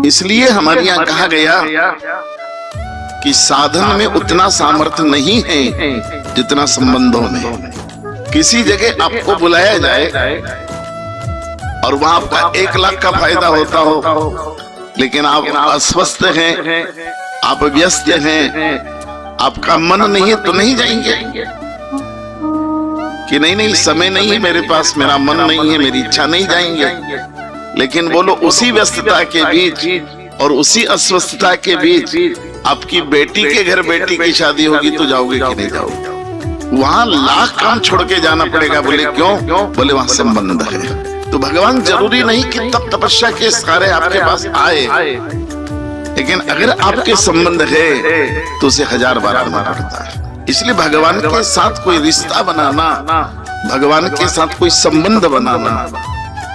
इसलिए हमारे यहाँ कहा गया कि साधन में उतना सामर्थ्य नहीं है जितना संबंधों में। किसी जगह आपको बुलाया जाए और वहां आपका 1 लाख का फायदा होता हो, लेकिन आप अस्वस्थ हैं, आप व्यस्त हैं, आपका मन नहीं है तो नहीं जाएंगे कि नहीं समय नहीं है मेरे पास, मेरा मन नहीं है, मेरी इच्छा नहीं, जाएंगे। लेकिन बोलो उसी व्यस्तता के बीच और उसी अस्वस्थता के बीच आपकी बेटी के घर बेटी की शादी होगी तो जाओगे कि नहीं जाओगे? वहां लाख काम छोड़ के जाना पड़ेगा। बोले क्यों? बोले वहां संबंध है। तो भगवान जरूरी नहीं कि तब तपस्या के सहारे आपके पास आए, लेकिन अगर आपके संबंध है तो उसे 1000 बार आना पड़ता है। इसलिए भगवान के साथ कोई रिश्ता बनाना, भगवान के साथ कोई संबंध बनाना,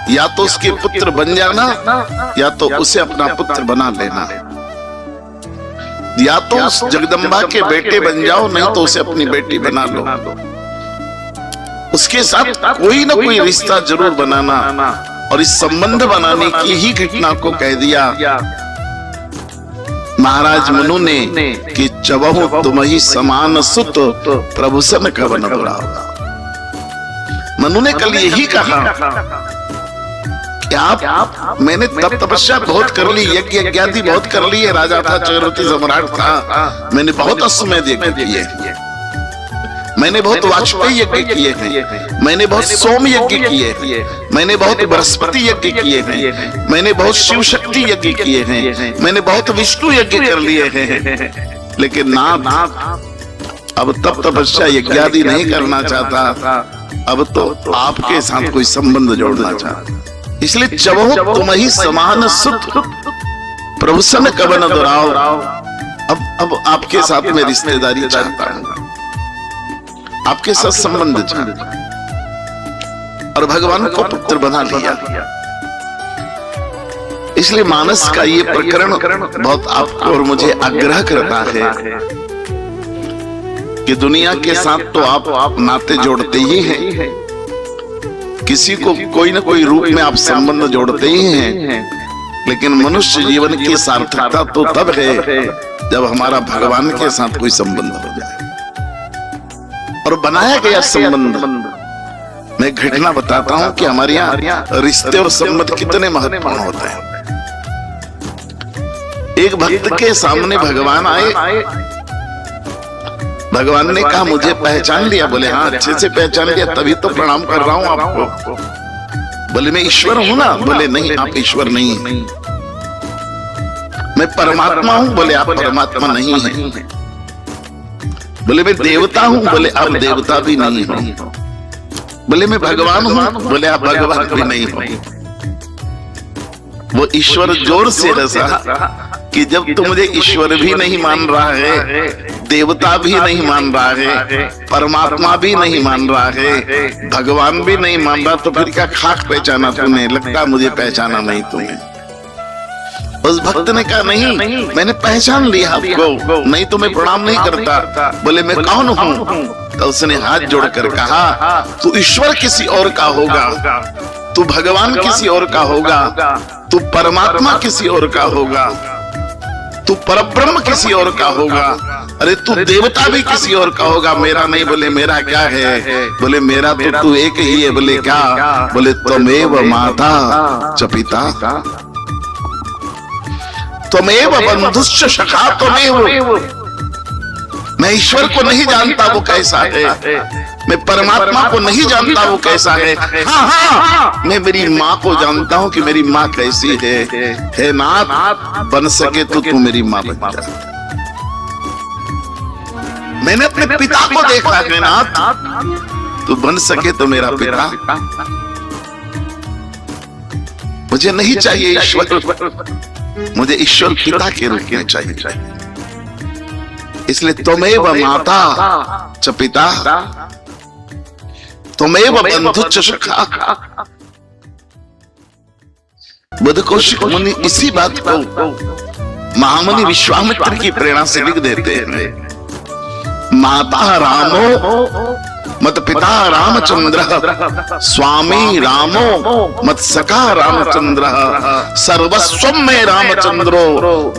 या तो उसके पुत्र बन जाना या तो उसे अपना पुत्र बना लेना, या तो उस जगदम्बा के बेटे बन जाओ, नहीं तो उसे अपनी बेटी बना लो। उसके साथ कोई ना कोई रिश्ता जरूर बनाना। और इस संबंध बनाने की ही घटना को कह दिया महाराज मनु ने कि चबहु तुम ही समान सुत प्रभु सन कवन बुलाओ। मनु ने कल यही कहा कि आप मैंने तप तपस्या बहुत कर ली, यज्ञ यज्ञादि बहुत कर ली है, राजा था, चक्रवर्ती सम्राट था, मैंने बहुत अश्वमेध यज्ञ किए, मैंने बहुत वाजपेयी यज्ञ किए हैं, मैंने बहुत सोम यज्ञ किए हैं, मैंने बहुत बृहस्पति यज्ञ किए हैं, मैंने बहुत शिव शक्ति यज्ञ किए हैं, मैंने बहुत विष्णु यज्ञ कर लिए हैं, लेकिन नाथ अब तप तपस्या यज्ञादि नहीं करना चाहता, अब तो आपके साथ कोई संबंध जोड़ना चाहता। इसलिए चबहु तुम ही समान सुत प्रभु सन कवन दुराओ। अब आपके साथ में रिश्तेदारी चाहता हूं, आपके साथ संबंध चाहता हूं, और भगवान को पुत्र बना लिया। इसलिए मानस का ये प्रकरण बहुत आपको और मुझे आग्रह करता है कि दुनिया के साथ तो आप नाते जोड़ते ही हैं, किसी को कोई ना कोई रूप में आप संबंध जोड़ते ही हैं, लेकिन मनुष्य जीवन की सार्थकता तो तब है जब हमारा भगवान के साथ कोई संबंध हो जाए। और बनाया गया संबंध, मैं घटना बताता हूं कि हमारे यहाँ रिश्ते और संबंध कितने महत्वपूर्ण होते हैं। एक भक्त के सामने भगवान आए, भगवान ने कहा मुझे पहचान लिया? बोले हाँ अच्छे से पहचान लिया, तभी तो प्रणाम कर रहा हूं आपको। बोले मैं ईश्वर हूं ना? बोले नहीं आप ईश्वर नहीं हैं। मैं परमात्मा हूं? बोले आप परमात्मा नहीं हैं। बोले मैं देवता हूं? बोले आप देवता भी नहीं हो। बोले मैं भगवान हूं? बोले आप भगवान भी नहीं हो। वो ईश्वर जोर से हंसा कि जब तू मुझे ईश्वर भी नहीं मान रहा है, देवता भी नहीं मान रहा है, परमात्मा भी नहीं मान रहा है, भगवान भी नहीं मान रहा, तो फिर क्या खाक पहचाना तूने? लगता मुझे पहचाना नहीं तूने। उस भक्त ने कहा नहीं मैंने पहचान लिया आपको, नहीं तो मैं प्रणाम नहीं करता। बोले मैं कौन हूँ? तो उसने हाथ जोड़कर कहा तू ईश्वर किसी और का होगा, तू भगवान किसी और का होगा, तू परमात्मा किसी और का होगा, तू परब्रह्म किसी और का होगा, अरे तू देवता भी किसी और का होगा, मेरा नहीं। बोले मेरा क्या है? बोले मेरा तो तू एक ही है। बोले क्या? बोले त्वमेव माता च पिता त्वमेव बंधुश्च सखा त्वमेव। मैं ईश्वर को नहीं जानता वो कैसा है, मैं परमात्मा को नहीं जानता वो कैसा है। हाँ मैं मेरी माँ को जानता हूँ कि मेरी माँ कैसी है। हे नाथ बन सके तो तू मेरी माँ बन जा। मैंने अपने पिता को देखा है नाथ, तू बन सके तो मेरा पिता। मुझे नहीं चाहिए ईश्वर, मुझे ईश्वर पिता के रूप में चाहिए। इसलिए त्वमेव माता च पिता त्वमेव बंधु च सखा। बुद्ध कौशिक मुनि इसी बात को महामुनि विश्वामित्र की प्रेरणा से लिख देते हैं। माता रामो मत पिता रामचंद्र स्वामी रामो मत सखा रामचंद्र सर्वस्वम में रामचंद्रो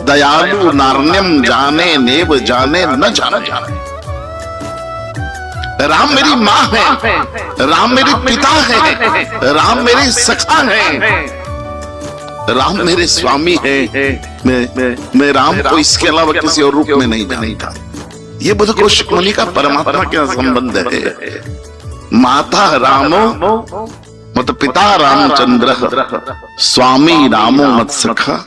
दयालु नारण्यम जाने नेव जाने न जाने। राम मेरी माँ है, राम मेरे पिता है, राम मेरे सखा है, राम मेरे स्वामी है। मैं राम को इसके अलावा किसी और रूप में नहीं जानता। ये बुद्ध कौशिक मुनि का परमात्मा के संबंध है। माता रामो मत पिता रामचंद्र स्वामी रामो मत सखा